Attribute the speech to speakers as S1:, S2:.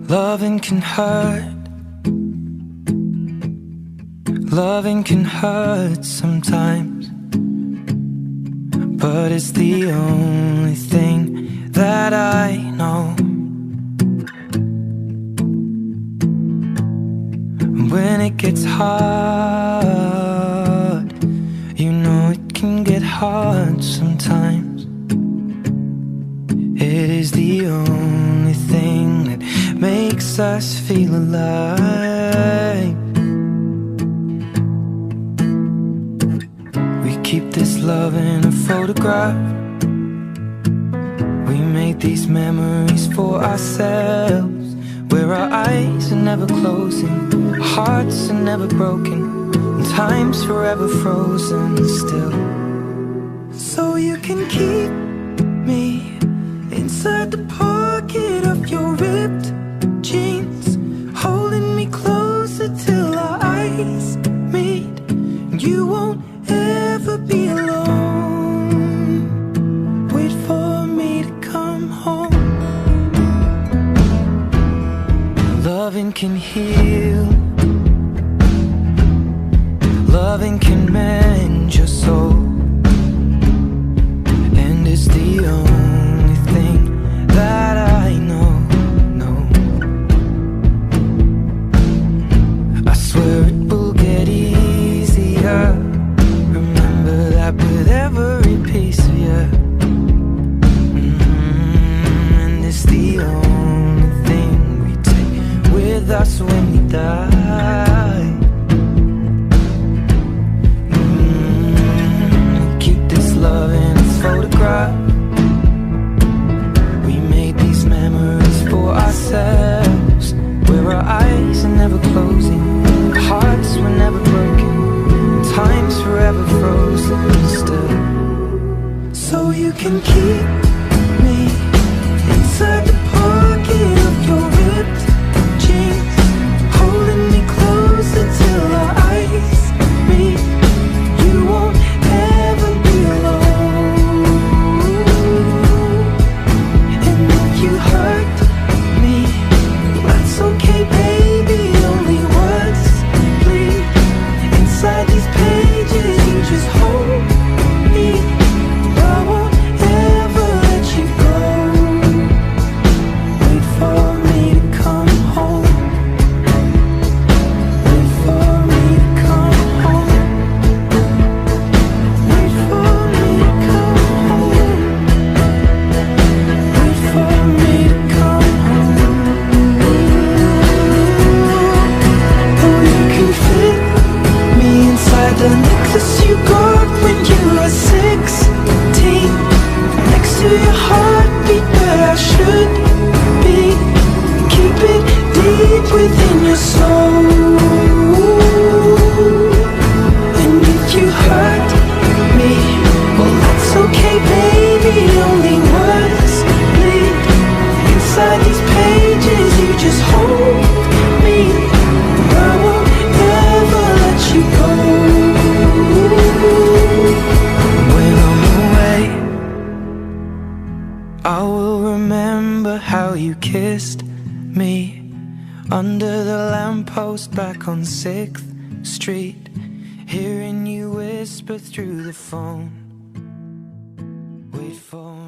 S1: Loving can hurt. Loving can hurt sometimes, but it's the only thing that I know. When it gets hard, you know it can get hard sometimes. It is the only thing that makes us feel alive. We keep this love in a photograph. We made these memories for ourselves, where our eyes are never closing, our hearts are never broken, and time's forever frozen still. So you can keep me inside the pocket of your ripped jeans, holding me closer till our eyes meet. You won't ever be alone. Wait for me to come home. Loving can heal. Loving can mend your soul, and it's the only thing that I know. I swear it will get easier. Remember that with every piece of you. And it's the only thing we take with us when we die. Keep this love in its photograph. We made these memories for ourselves, where our eyes are never closing, our hearts were never broken, and time's forever frozen still. So you can keep me inside the pocket of your ripped jeans, holding me closer till our eyes meet. You won't ever be alone. And if you hurt me, that's okay, baby. Only words bleed inside these pages. You just hold me. I won't ever let you go. Wait for me to come home. Wait for me to come home. Wait for me to come home. Wait for me to come home. Oh, you can fit me inside the necklace you got when you were 16, next to your heartbeat where I should be. Keep it deep within your soul. And if you hurt me, well, that's okay, baby. Only words bleed inside these pages. You just hold me. I won't ever let you go. When I'm away, I will remember how you kissed me under the lamppost back on 6th Street, hearing you whisper through the phone. Wait for